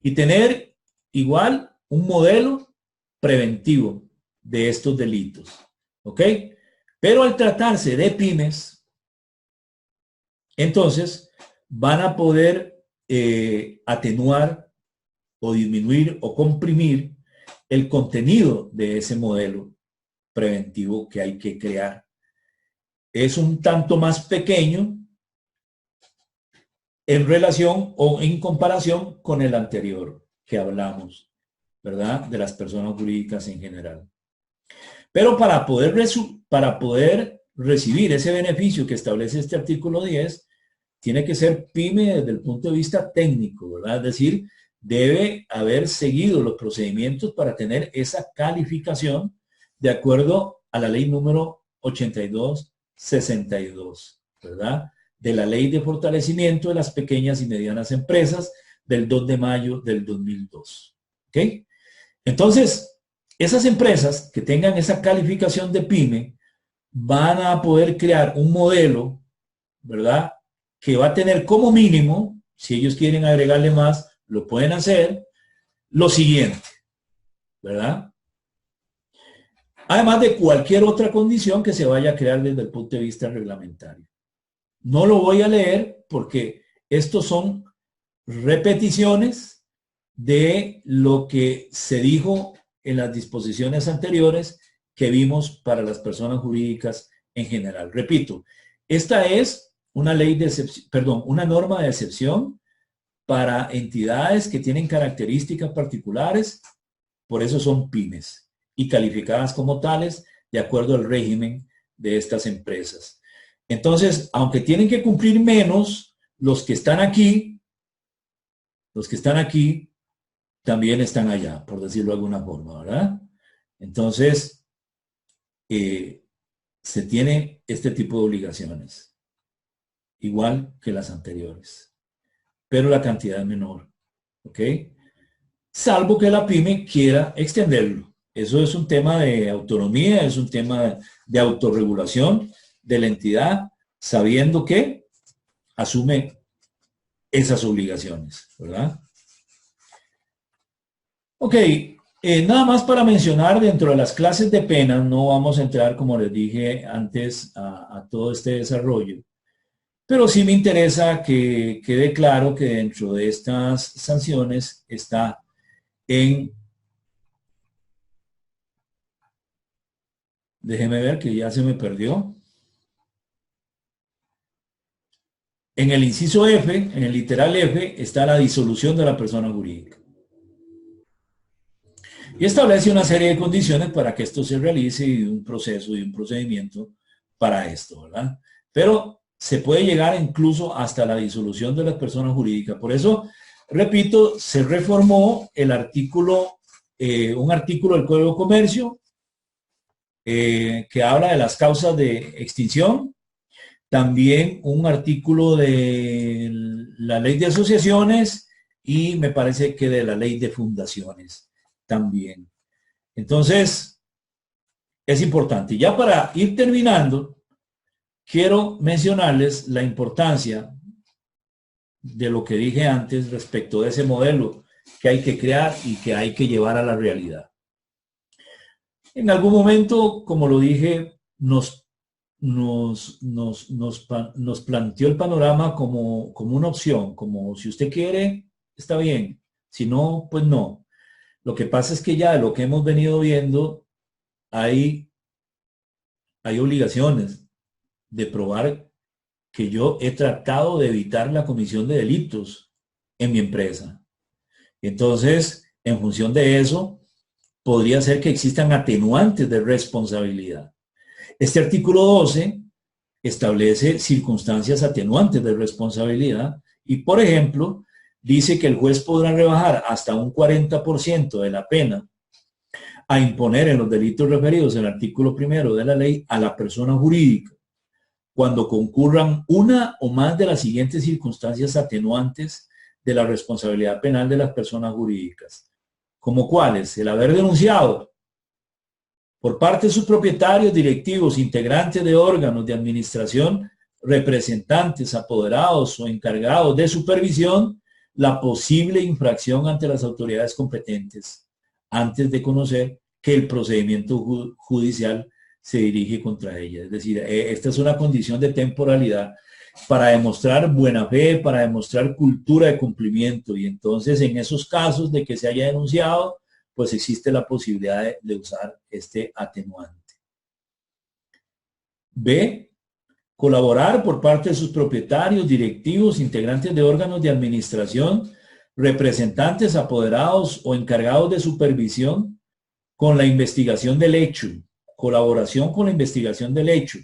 A: y tener igual un modelo preventivo de estos delitos, ¿ok? Pero al tratarse de pymes, entonces van a poder atenuar o disminuir o comprimir el contenido de ese modelo preventivo que hay que crear. Es un tanto más pequeño en relación o en comparación con el anterior que hablamos, ¿verdad? De las personas jurídicas en general. Pero para poder recibir ese beneficio que establece este artículo 10, tiene que ser pyme desde el punto de vista técnico, ¿verdad? Es decir, debe haber seguido los procedimientos para tener esa calificación de acuerdo a la ley número 8262, ¿verdad? De la Ley de Fortalecimiento de las Pequeñas y Medianas Empresas del 2 de mayo del 2002. ¿Ok? Entonces, esas empresas que tengan esa calificación de pyme van a poder crear un modelo, ¿verdad? Que va a tener como mínimo, si ellos quieren agregarle más, lo pueden hacer, lo siguiente, ¿verdad? Además de cualquier otra condición que se vaya a crear desde el punto de vista reglamentario. No lo voy a leer porque estos son repeticiones de lo que se dijo en las disposiciones anteriores que vimos para las personas jurídicas en general. Repito, esta es una ley de excepción, perdón, una norma de excepción para entidades que tienen características particulares, por eso son pymes y calificadas como tales de acuerdo al régimen de estas empresas. Entonces, aunque tienen que cumplir menos, los que están aquí también están allá, por decirlo de alguna forma, ¿verdad? Entonces, se tiene este tipo de obligaciones, igual que las anteriores, pero la cantidad es menor, ¿ok? Salvo que la pyme quiera extenderlo. Eso es un tema de autonomía, es un tema de autorregulación de la entidad, sabiendo que asume esas obligaciones, ¿verdad? Ok, nada más para mencionar dentro de las clases de penas, no vamos a entrar, como les dije antes, a todo este desarrollo, pero sí me interesa que quede claro que dentro de estas sanciones está déjeme ver que ya se me perdió. En el inciso F, en el literal F, está la disolución de la persona jurídica. Y establece una serie de condiciones para que esto se realice y un proceso y un procedimiento para esto, ¿verdad? Pero se puede llegar incluso hasta la disolución de las personas jurídicas. Por eso, repito, se reformó el artículo, un artículo del Código de Comercio que habla de las causas de extinción. También un artículo de la ley de asociaciones y me parece que de la ley de fundaciones también. Entonces, es importante. Ya para ir terminando, quiero mencionarles la importancia de lo que dije antes respecto de ese modelo que hay que crear y que hay que llevar a la realidad. En algún momento, como lo dije, nos planteó el panorama como una opción, como si usted quiere, está bien, si no, pues no. Lo que pasa es que ya de lo que hemos venido viendo, hay obligaciones de probar que yo he tratado de evitar la comisión de delitos en mi empresa. Entonces, en función de eso, podría ser que existan atenuantes de responsabilidad. Este artículo 12 establece circunstancias atenuantes de responsabilidad y, por ejemplo, dice que el juez podrá rebajar hasta un 40% de la pena a imponer en los delitos referidos en el artículo 1 de la ley a la persona jurídica cuando concurran una o más de las siguientes circunstancias atenuantes de la responsabilidad penal de las personas jurídicas. ¿Como cuáles? El haber denunciado por parte de sus propietarios, directivos, integrantes de órganos de administración, representantes, apoderados o encargados de supervisión, la posible infracción ante las autoridades competentes, antes de conocer que el procedimiento judicial se dirige contra ella. Es decir, esta es una condición de temporalidad para demostrar buena fe, para demostrar cultura de cumplimiento. Y entonces, en esos casos de que se haya denunciado, pues existe la posibilidad de usar este atenuante. B. Colaborar por parte de sus propietarios, directivos, integrantes de órganos de administración, representantes, apoderados o encargados de supervisión con la investigación del hecho. Colaboración con la investigación del hecho,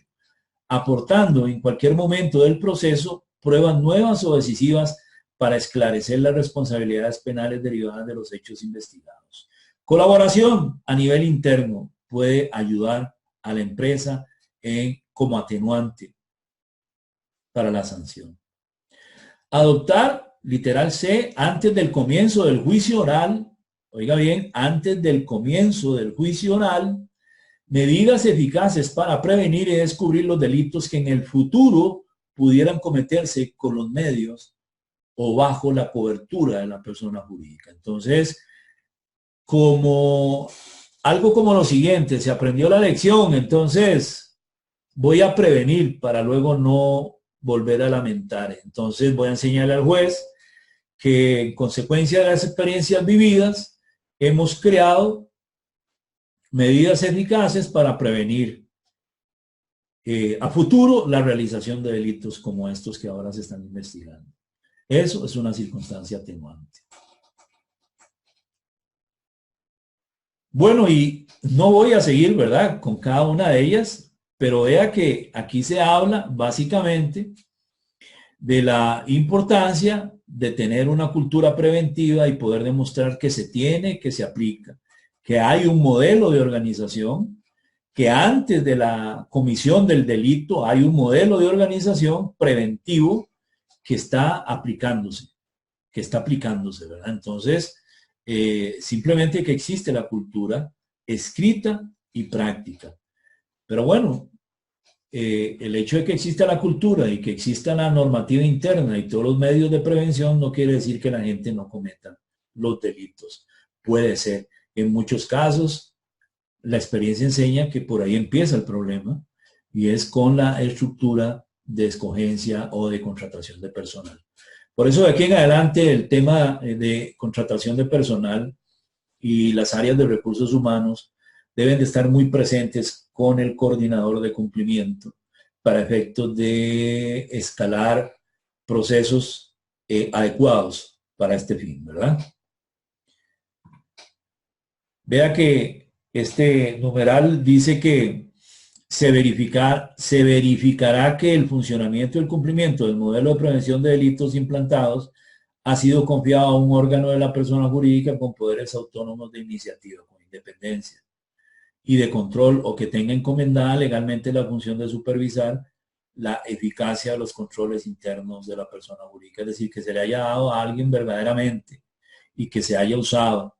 A: aportando en cualquier momento del proceso pruebas nuevas o decisivas para esclarecer las responsabilidades penales derivadas de los hechos investigados. Colaboración a nivel interno puede ayudar a la empresa como atenuante para la sanción. Adoptar, literal C, antes del comienzo del juicio oral, oiga bien, antes del comienzo del juicio oral, medidas eficaces para prevenir y descubrir los delitos que en el futuro pudieran cometerse con los medios o bajo la cobertura de la persona jurídica. Entonces, algo como lo siguiente, se aprendió la lección, entonces voy a prevenir para luego no volver a lamentar. Entonces voy a enseñarle al juez que en consecuencia de las experiencias vividas hemos creado medidas eficaces para prevenir a futuro la realización de delitos como estos que ahora se están investigando. Eso es una circunstancia atenuante. Bueno, y no voy a seguir, ¿verdad?, con cada una de ellas, pero vea que aquí se habla básicamente de la importancia de tener una cultura preventiva y poder demostrar que se tiene, que se aplica, que hay un modelo de organización, que antes de la comisión del delito hay un modelo de organización preventivo que está aplicándose, ¿verdad? Entonces, simplemente que existe la cultura escrita y práctica. Pero bueno, el hecho de que exista la cultura y que exista la normativa interna y todos los medios de prevención no quiere decir que la gente no cometa los delitos. Puede ser. En muchos casos, la experiencia enseña que por ahí empieza el problema y es con la estructura de escogencia o de contratación de personal. Por eso de aquí en adelante el tema de contratación de personal y las áreas de recursos humanos deben de estar muy presentes con el coordinador de cumplimiento para efectos de escalar procesos adecuados para este fin, ¿verdad? Vea que este numeral dice que se verificará que el funcionamiento y el cumplimiento del modelo de prevención de delitos implantados ha sido confiado a un órgano de la persona jurídica con poderes autónomos de iniciativa, con independencia y de control o que tenga encomendada legalmente la función de supervisar la eficacia de los controles internos de la persona jurídica. Es decir, que se le haya dado a alguien verdaderamente y que se haya usado.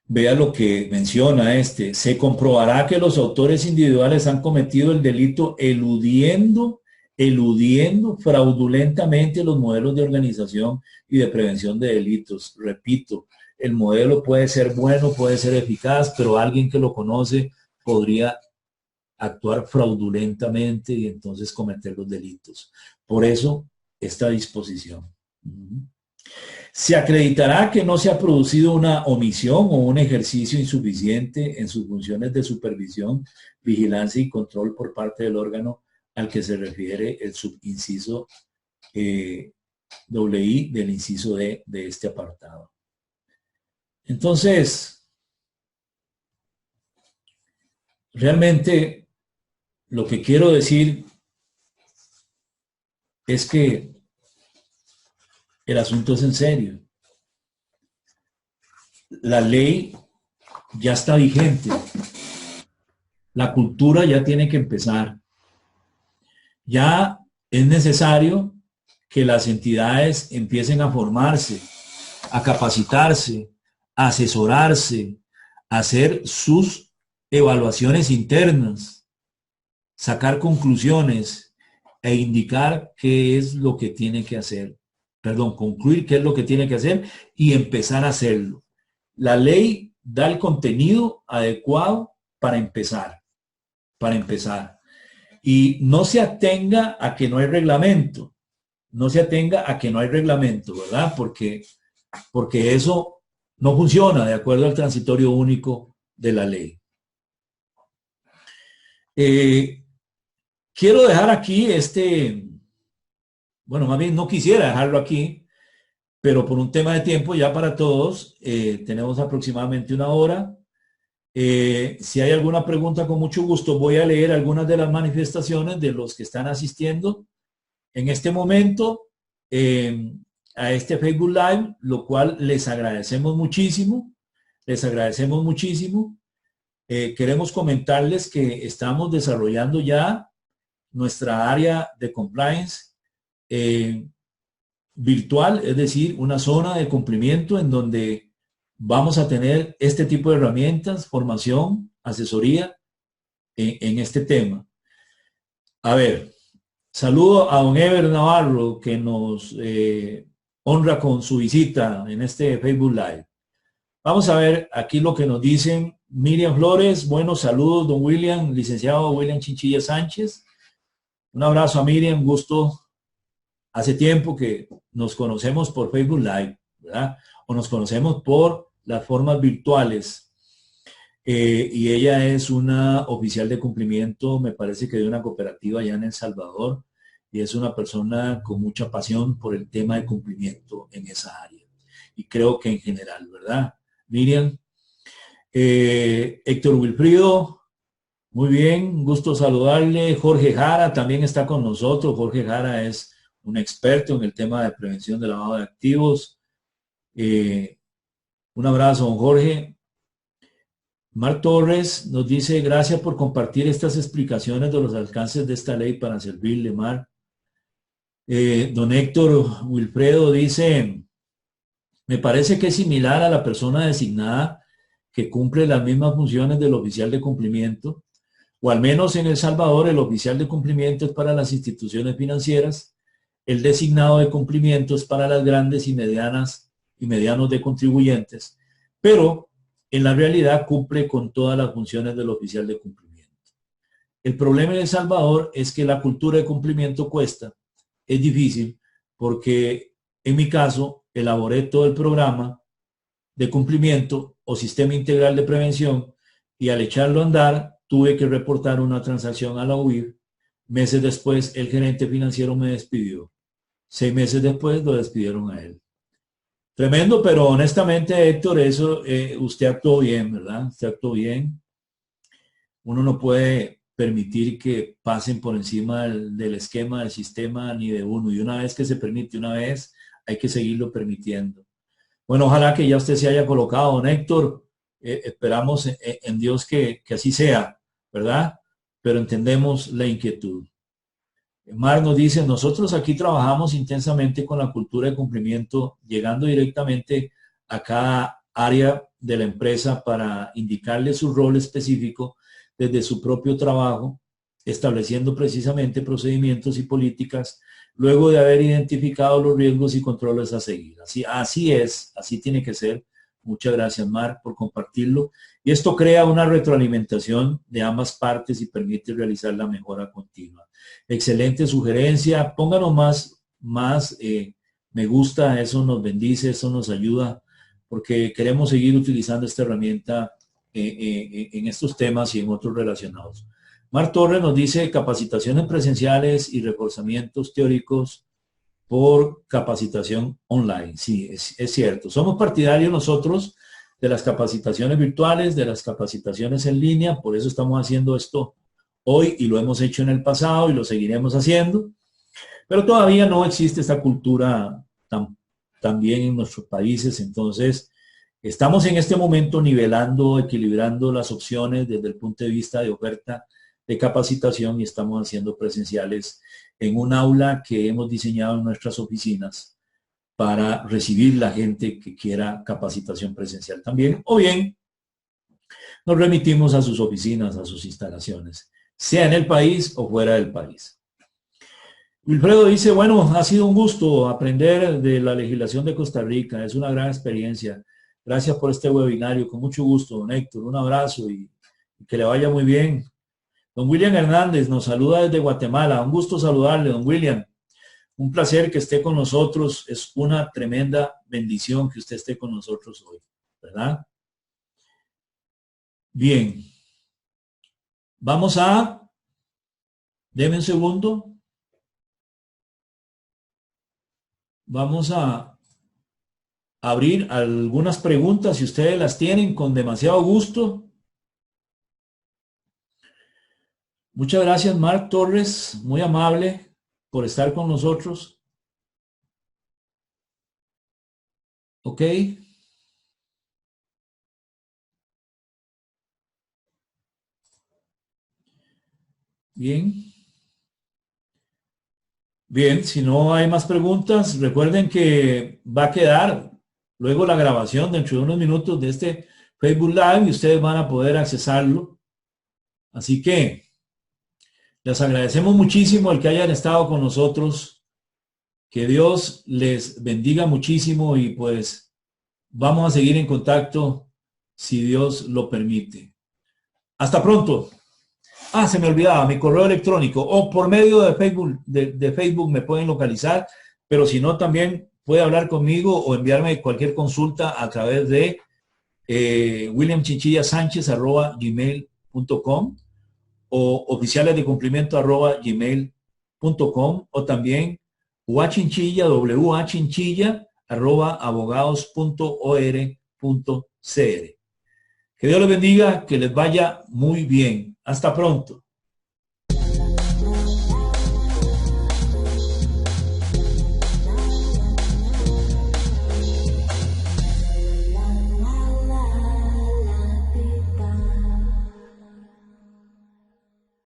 A: Vea lo que menciona se comprobará que los autores individuales han cometido el delito eludiendo fraudulentamente los modelos de organización y de prevención de delitos. Repito, el modelo puede ser bueno, puede ser eficaz, pero alguien que lo conoce podría actuar fraudulentamente y entonces cometer los delitos. Por eso, esta disposición. Se acreditará que no se ha producido una omisión o un ejercicio insuficiente en sus funciones de supervisión, vigilancia y control por parte del órgano al que se refiere el subinciso I del inciso D de este apartado. Entonces, realmente lo que quiero decir es que el asunto es en serio. la ley ya está vigente. La cultura ya tiene que empezar. Ya es necesario que las entidades empiecen a formarse, a capacitarse, a asesorarse, a hacer sus evaluaciones internas, sacar conclusiones e indicar qué es lo que tiene que hacer. Perdón, concluir qué es lo que tiene que hacer y empezar a hacerlo. La ley da el contenido adecuado para empezar, Y no se atenga a que no hay reglamento, no se atenga a que no hay reglamento, ¿verdad? Porque eso no funciona de acuerdo al transitorio único de la ley. Quiero dejar aquí bueno, más bien no quisiera dejarlo aquí, pero por un tema de tiempo ya para todos, tenemos aproximadamente una hora. Si hay alguna pregunta, con mucho gusto voy a leer algunas de las manifestaciones de los que están asistiendo en este momento a este Facebook Live, lo cual les agradecemos muchísimo. Les agradecemos muchísimo. Queremos comentarles que estamos desarrollando ya nuestra área de compliance virtual, es decir, una zona de cumplimiento en donde vamos a tener este tipo de herramientas, formación, asesoría en este tema. A ver, saludo a don Ever Navarro, que nos honra con su visita en este Facebook Live. Vamos a ver aquí lo que nos dicen. Miriam Flores, buenos saludos, don William, licenciado William Chinchilla Sánchez. Un abrazo a Miriam, gusto. Hace tiempo que nos conocemos por Facebook Live, ¿verdad? O nos conocemos por las formas virtuales. Y ella es una oficial de cumplimiento, me parece que de una cooperativa allá en El Salvador, y es una persona con mucha pasión por el tema de cumplimiento en esa área. Y creo que en general, ¿verdad? Miriam. Héctor Wilfrido, muy bien, gusto saludarle. Jorge Jara también está con nosotros. Jorge Jara es un experto en el tema de prevención de lavado de activos. Un abrazo, don Jorge. Mar Torres nos dice, gracias por compartir estas explicaciones de los alcances de esta ley para servirle, Mar. Don Héctor Wilfredo dice, me parece que es similar a la persona designada que cumple las mismas funciones del oficial de cumplimiento, o al menos en El Salvador el oficial de cumplimiento es para las instituciones financieras, el designado de cumplimiento es para las grandes y medianos de contribuyentes, pero en la realidad cumple con todas las funciones del oficial de cumplimiento. El problema en El Salvador es que la cultura de cumplimiento cuesta, es difícil, porque en mi caso elaboré todo el programa de cumplimiento o sistema integral de prevención y al echarlo a andar tuve que reportar una transacción a la UIF. Meses después el gerente financiero me despidió. 6 meses después lo despidieron a él. Tremendo, pero honestamente, Héctor, eso usted actuó bien, ¿verdad? Usted actuó bien. Uno no puede permitir que pasen por encima del esquema, del sistema, ni de uno. Y una vez que se permite una vez, hay que seguirlo permitiendo. Bueno, ojalá que ya usted se haya colocado, don Héctor. Esperamos en Dios que así sea, ¿verdad? Pero entendemos la inquietud. Mar nos dice, nosotros aquí trabajamos intensamente con la cultura de cumplimiento, llegando directamente a cada área de la empresa para indicarle su rol específico desde su propio trabajo, estableciendo precisamente procedimientos y políticas, luego de haber identificado los riesgos y controles a seguir. Así es, así tiene que ser. Muchas gracias, Mar, por compartirlo. Y esto crea una retroalimentación de ambas partes y permite realizar la mejora continua. Excelente sugerencia. Pónganos más me gusta, eso nos bendice, eso nos ayuda, porque queremos seguir utilizando esta herramienta en estos temas y en otros relacionados. Mar Torres nos dice capacitaciones presenciales y reforzamientos teóricos por capacitación online. Sí, es cierto. Somos partidarios nosotros de las capacitaciones virtuales, de las capacitaciones en línea, por eso estamos haciendo esto hoy y lo hemos hecho en el pasado y lo seguiremos haciendo, pero todavía no existe esta cultura tan bien en nuestros países, entonces Estamos en este momento nivelando, equilibrando las opciones desde el punto de vista de oferta de capacitación y estamos haciendo presenciales en un aula que hemos diseñado en nuestras oficinas para recibir la gente que quiera capacitación presencial también, o bien nos remitimos a sus oficinas, a sus instalaciones, sea en el país o fuera del país. Wilfredo dice, bueno, ha sido un gusto aprender de la legislación de Costa Rica, es una gran experiencia. Gracias por este webinario, con mucho gusto, don Héctor, un abrazo y que le vaya muy bien. Don William Hernández nos saluda desde Guatemala, un gusto saludarle, don William. Un placer que esté con nosotros, es una tremenda bendición que usted esté con nosotros hoy, ¿verdad? Bien, vamos a, deme un segundo, vamos a abrir algunas preguntas si ustedes las tienen con demasiado gusto. Muchas gracias, Marc Torres, muy amable por estar con nosotros. Ok. Bien. Bien, si no hay más preguntas, recuerden que va a quedar luego la grabación dentro de unos minutos de este Facebook Live y ustedes van a poder accesarlo. Así que les agradecemos muchísimo el que hayan estado con nosotros. Que Dios les bendiga muchísimo y pues vamos a seguir en contacto si Dios lo permite. Hasta pronto. Se me olvidaba, mi correo electrónico o por medio de Facebook me pueden localizar, pero si no también puede hablar conmigo o enviarme cualquier consulta a través de williamchinchillasanchez@gmail.com o oficialesdecumplimiento@gmail.com o también wachinchilla@abogados.or.cr. Que Dios les bendiga, que les vaya muy bien. Hasta pronto.